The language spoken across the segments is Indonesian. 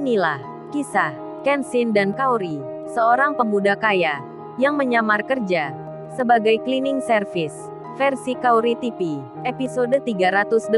Inilah kisah Kenshin dan Kaori, seorang pemuda kaya yang menyamar kerja sebagai cleaning service. Versi Kaori TV, episode 384.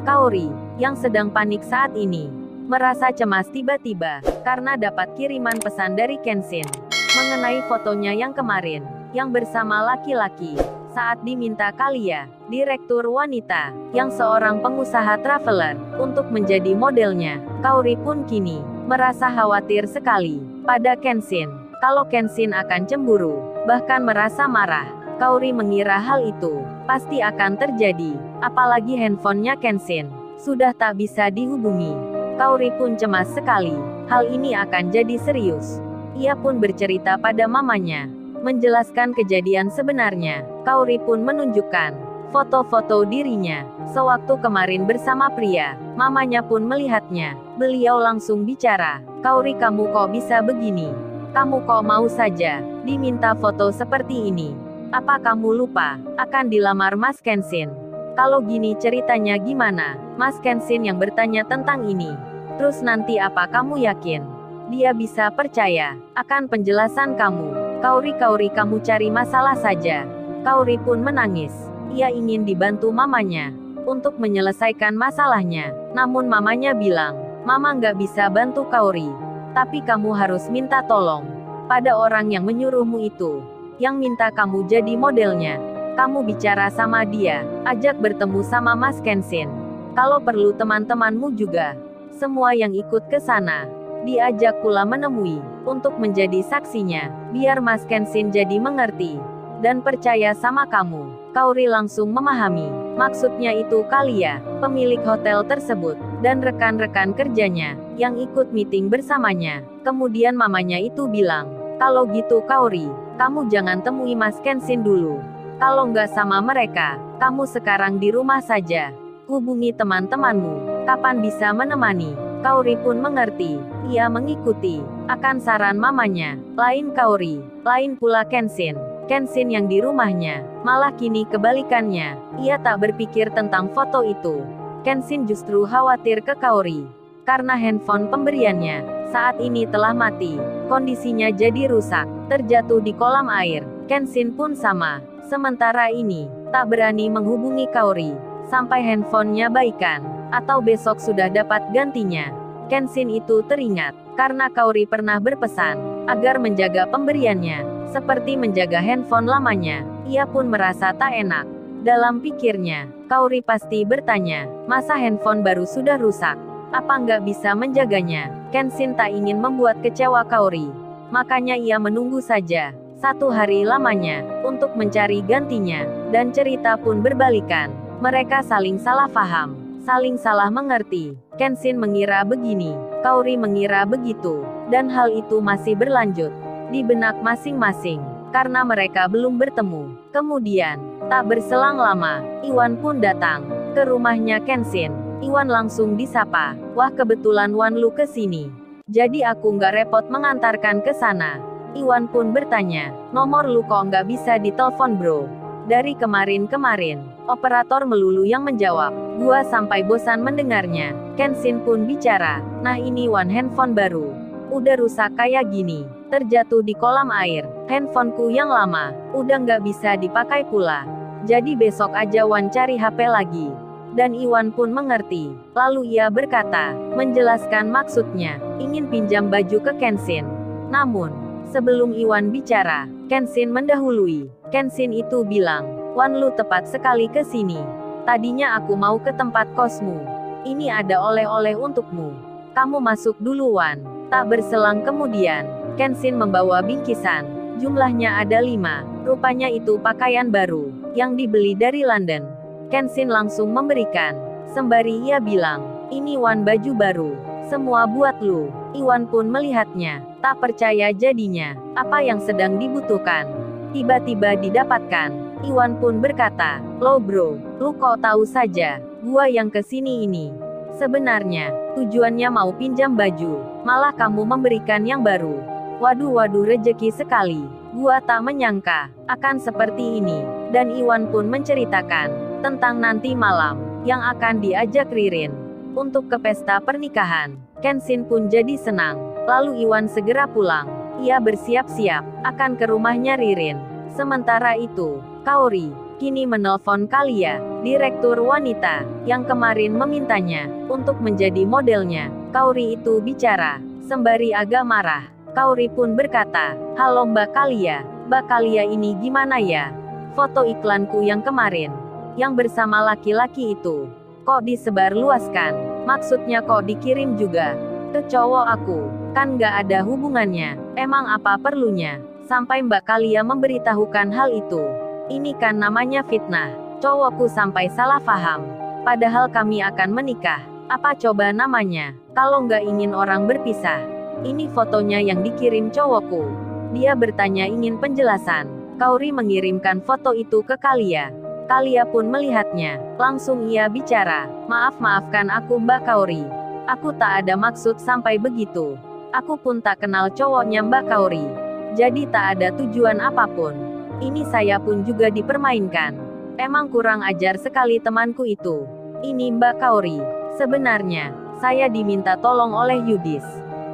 Kaori, yang sedang panik saat ini, merasa cemas tiba-tiba karena dapat kiriman pesan dari Kenshin mengenai fotonya yang kemarin, yang bersama laki-laki saat diminta Kalia, direktur wanita, yang seorang pengusaha traveler, untuk menjadi modelnya. Kaori pun kini merasa khawatir sekali pada Kenshin, kalau Kenshin akan cemburu, bahkan merasa marah. Kaori mengira hal itu pasti akan terjadi, apalagi handphonenya Kenshin sudah tak bisa dihubungi. Kaori pun cemas sekali, hal ini akan jadi serius. Ia pun bercerita pada mamanya, menjelaskan kejadian sebenarnya. Kaori pun menunjukkan foto-foto dirinya sewaktu kemarin bersama pria. Mamanya pun melihatnya. Beliau langsung bicara, "Kaori, kamu kok bisa begini? Kamu kok mau saja diminta foto seperti ini? Apa kamu lupa akan dilamar Mas Kenshin? Kalau gini ceritanya gimana?" Mas Kenshin yang bertanya tentang ini. "Terus nanti apa kamu yakin dia bisa percaya akan penjelasan kamu? Kaori, kamu cari masalah saja." Kaori pun menangis. Ia ingin dibantu mamanya untuk menyelesaikan masalahnya. Namun mamanya bilang, "Mama nggak bisa bantu Kaori. Tapi kamu harus minta tolong pada orang yang menyuruhmu itu, yang minta kamu jadi modelnya. Kamu bicara sama dia, ajak bertemu sama Mas Kenshin. Kalau perlu teman-temanmu juga, semua yang ikut ke sana, diajak pula menemui, untuk menjadi saksinya, biar Mas Kenshin jadi mengerti dan percaya sama kamu." Kaori langsung memahami, maksudnya itu Kalia, pemilik hotel tersebut, dan rekan-rekan kerjanya, yang ikut meeting bersamanya. Kemudian mamanya itu bilang, "Kalau gitu Kaori, kamu jangan temui Mas Kenshin dulu. Kalau nggak sama mereka, kamu sekarang di rumah saja. Hubungi teman-temanmu, kapan bisa menemani." Kaori pun mengerti. Ia mengikuti akan saran mamanya. Lain Kaori, lain pula Kenshin. Kenshin yang di rumahnya, malah kini kebalikannya. Ia tak berpikir tentang foto itu. Kenshin justru khawatir ke Kaori, karena handphone pemberiannya saat ini telah mati. Kondisinya jadi rusak, terjatuh di kolam air. Kenshin pun sama. Sementara ini, tak berani menghubungi Kaori sampai handphonenya baikan, atau besok sudah dapat gantinya. Kenshin itu teringat, karena Kaori pernah berpesan agar menjaga pemberiannya, seperti menjaga handphone lamanya. Ia pun merasa tak enak. Dalam pikirnya, Kaori pasti bertanya, "Masa handphone baru sudah rusak? Apa nggak bisa menjaganya?" Kenshin tak ingin membuat kecewa Kaori. Makanya ia menunggu saja 1 hari lamanya, untuk mencari gantinya, dan cerita pun berbalikan. Mereka saling salah paham, saling salah mengerti. Kenshin mengira begini, Kaori mengira begitu, dan hal itu masih berlanjut di benak masing-masing, karena mereka belum bertemu. Kemudian, tak berselang lama, Iwan pun datang ke rumahnya Kenshin. Iwan langsung disapa, "Wah, kebetulan Wan Lu ke sini. Jadi aku nggak repot mengantarkan ke sana." Iwan pun bertanya, "Nomor lu kok nggak bisa ditelepon bro? Dari kemarin-kemarin, operator melulu yang menjawab. Gua sampai bosan mendengarnya." Kenshin pun bicara, "Nah ini Wan, handphone baru. Udah rusak kayak gini, terjatuh di kolam air. Handphoneku yang lama, udah nggak bisa dipakai pula. Jadi besok aja Wan cari HP lagi." Dan Iwan pun mengerti. Lalu ia berkata, menjelaskan maksudnya, ingin pinjam baju ke Kenshin. Namun, sebelum Iwan bicara, Kenshin mendahului. Kenshin itu bilang, "Wan Lu tepat sekali ke sini. Tadinya aku mau ke tempat kosmu. Ini ada oleh-oleh untukmu. Kamu masuk dulu Wan." Tak berselang kemudian, Kenshin membawa bingkisan. Jumlahnya ada 5. Rupanya itu pakaian baru, yang dibeli dari London. Kenshin langsung memberikan, sembari ia bilang, "Ini Wan, baju baru. Semua buat lu." Iwan pun melihatnya, tak percaya jadinya, apa yang sedang dibutuhkan tiba-tiba didapatkan. Iwan pun berkata, "Lo bro, lu kok tahu saja, gua yang kesini ini. Sebenarnya, tujuannya mau pinjam baju, malah kamu memberikan yang baru. Waduh, rejeki sekali. Gua tak menyangka akan seperti ini." Dan Iwan pun menceritakan tentang nanti malam yang akan diajak Ririn untuk ke pesta pernikahan. Kenshin pun jadi senang. Lalu Iwan segera pulang. Ia bersiap-siap akan ke rumahnya Ririn. Sementara itu, Kaori kini menelpon Kalia, direktur wanita, yang kemarin memintanya untuk menjadi modelnya. Kaori itu bicara, sembari agak marah. Kaori pun berkata, "Halo Mbak Kalia, Mbak Kalia ini gimana ya? Foto iklanku yang kemarin, yang bersama laki-laki itu, kok disebarluaskan? Maksudnya kok dikirim juga ke cowok aku? Kan nggak ada hubungannya. Emang apa perlunya sampai Mbak Kalia memberitahukan hal itu? Ini kan namanya fitnah. Cowokku sampai salah paham. Padahal kami akan menikah. Apa coba namanya, kalau nggak ingin orang berpisah? Ini fotonya yang dikirim cowokku." Dia bertanya ingin penjelasan. Kaori mengirimkan foto itu ke Kalia. Kalia pun melihatnya. Langsung ia bicara, "Maafkan aku Mbak Kaori. Aku tak ada maksud sampai begitu. Aku pun tak kenal cowoknya Mbak Kaori. Jadi tak ada tujuan apapun. Ini saya pun juga dipermainkan. Emang kurang ajar sekali temanku itu. Ini Mbak Kaori. Sebenarnya, saya diminta tolong oleh Yudis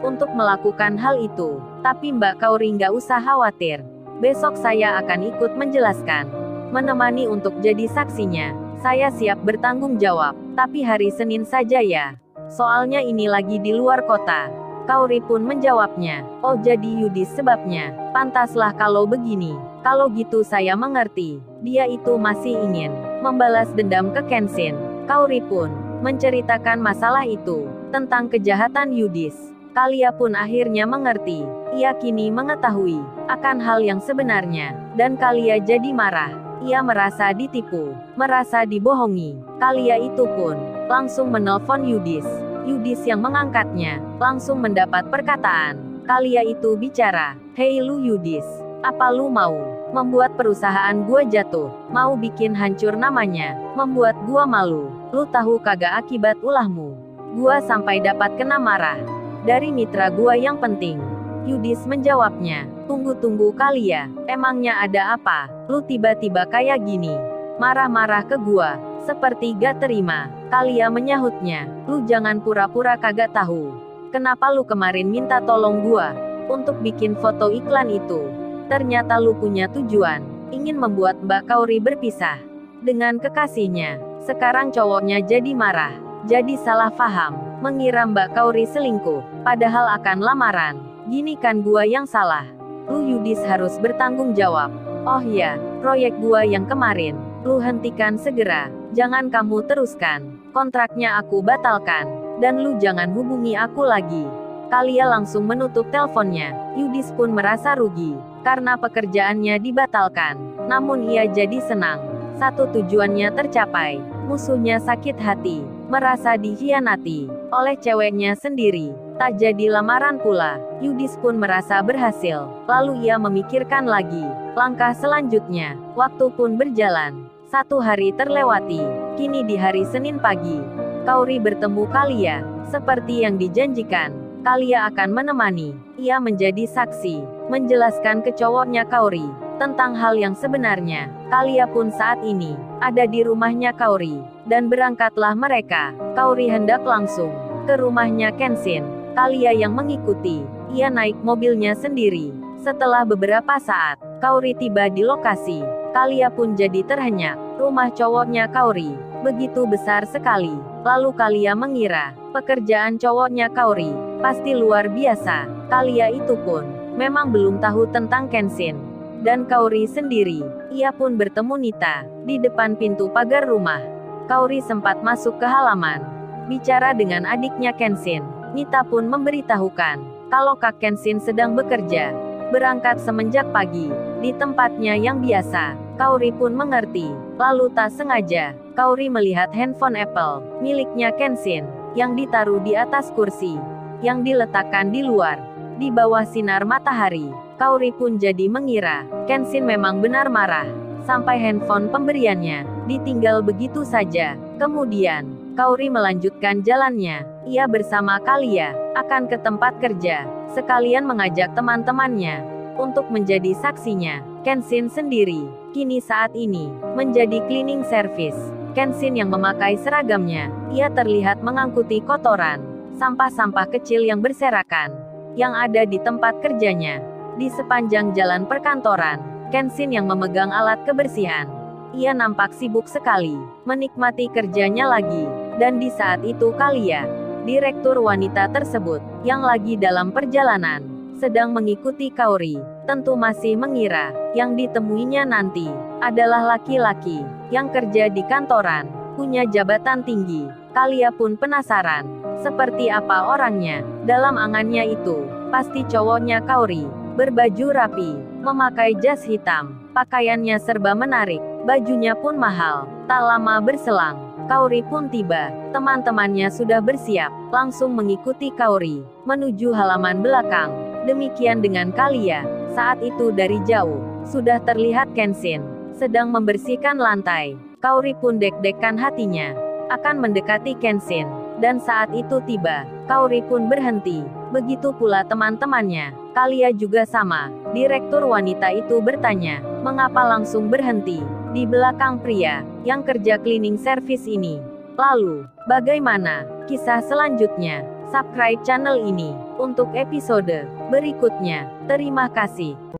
untuk melakukan hal itu. Tapi Mbak Kaori nggak usah khawatir. Besok saya akan ikut menjelaskan. Menemani untuk jadi saksinya. Saya siap bertanggung jawab. Tapi hari Senin saja ya. Soalnya ini lagi di luar kota." Kaori pun menjawabnya, "Oh jadi Yudis sebabnya. Pantaslah kalau begini. Kalau gitu saya mengerti. Dia itu masih ingin membalas dendam ke Kenshin." Kaori pun menceritakan masalah itu, tentang kejahatan Yudis. Kalia pun akhirnya mengerti. Ia kini mengetahui akan hal yang sebenarnya, dan Kalia jadi marah. Ia merasa ditipu, merasa dibohongi. Kalia itu pun langsung menelpon Yudis. Yudis yang mengangkatnya, langsung mendapat perkataan. Kalia itu bicara, "Hei lu Yudis, apa lu mau membuat perusahaan gua jatuh? Mau bikin hancur namanya? Membuat gua malu? Lu tahu kagak akibat ulahmu? Gua sampai dapat kena marah dari mitra gua yang penting." Yudis menjawabnya, "Tunggu Kalia, emangnya ada apa? Lu tiba-tiba kayak gini, marah-marah ke gua, seperti gak terima." Kalia menyahutnya, "Lu jangan pura-pura kagak tahu. Kenapa lu kemarin minta tolong gua untuk bikin foto iklan itu? Ternyata lu punya tujuan, ingin membuat Mbak Kaori berpisah dengan kekasihnya. Sekarang cowoknya jadi marah, jadi salah paham, mengira Mbak Kaori selingkuh, padahal akan lamaran. Gini kan gua yang salah. Lu Yudis harus bertanggung jawab. Oh ya, proyek gua yang kemarin, lu hentikan segera. Jangan kamu teruskan. Kontraknya aku batalkan. Dan lu jangan hubungi aku lagi." Kalia langsung menutup teleponnya. Yudis pun merasa rugi, karena pekerjaannya dibatalkan. Namun ia jadi senang. Satu tujuannya tercapai. Musuhnya sakit hati, merasa dikhianati oleh ceweknya sendiri. Tak jadi lamaran pula. Yudis pun merasa berhasil. Lalu ia memikirkan lagi langkah selanjutnya. Waktu pun berjalan. 1 hari terlewati. Kini di hari Senin pagi, Kaori bertemu Kalia. Seperti yang dijanjikan, Kalia akan menemani. Ia menjadi saksi, menjelaskan ke cowoknya Kaori tentang hal yang sebenarnya. Kalia pun saat ini ada di rumahnya Kaori, dan berangkatlah mereka. Kaori hendak langsung ke rumahnya Kenshin. Kalia yang mengikuti. Ia naik mobilnya sendiri. Setelah beberapa saat, Kaori tiba di lokasi. Kalia pun jadi terhenyak. Rumah cowoknya Kaori begitu besar sekali. Lalu Kalia mengira pekerjaan cowoknya Kaori pasti luar biasa. Kalia itu pun memang belum tahu tentang Kenshin dan Kaori sendiri. Ia pun bertemu Nita di depan pintu pagar rumah. Kaori sempat masuk ke halaman, bicara dengan adiknya Kenshin. Nita pun memberitahukan kalau Kak Kenshin sedang bekerja, berangkat semenjak pagi di tempatnya yang biasa. Kaori pun mengerti. Lalu tak sengaja, Kaori melihat handphone Apple miliknya Kenshin yang ditaruh di atas kursi yang diletakkan di luar, di bawah sinar matahari. Kaori pun jadi mengira Kenshin memang benar marah sampai handphone pemberiannya ditinggal begitu saja. Kemudian Kaori melanjutkan jalannya. Ia bersama Kalia akan ke tempat kerja, sekalian mengajak teman-temannya untuk menjadi saksinya. Kenshin sendiri kini saat ini menjadi cleaning service. Kenshin yang memakai seragamnya, ia terlihat mengangkuti kotoran, sampah-sampah kecil yang berserakan, yang ada di tempat kerjanya. Di sepanjang jalan perkantoran, Kenshin yang memegang alat kebersihan. Ia nampak sibuk sekali, menikmati kerjanya lagi. Dan di saat itu Kalia, direktur wanita tersebut, yang lagi dalam perjalanan, sedang mengikuti Kaori, tentu masih mengira, yang ditemuinya nanti, adalah laki-laki, yang kerja di kantoran, punya jabatan tinggi. Kalia pun penasaran, seperti apa orangnya. Dalam angannya itu, pasti cowoknya Kaori, berbaju rapi, memakai jas hitam, pakaiannya serba menarik, bajunya pun mahal. Tak lama berselang, Kaori pun tiba. Teman-temannya sudah bersiap, langsung mengikuti Kaori, menuju halaman belakang. Demikian dengan Kalia. Saat itu dari jauh, sudah terlihat Kenshin sedang membersihkan lantai. Kaori pun deg-degan hatinya, akan mendekati Kenshin. Dan saat itu tiba, Kaori pun berhenti. Begitu pula teman-temannya. Kalia juga sama. Direktur wanita itu bertanya, mengapa langsung berhenti di belakang pria yang kerja cleaning service ini. Lalu, bagaimana kisah selanjutnya? Subscribe channel ini untuk episode berikutnya. Terima kasih.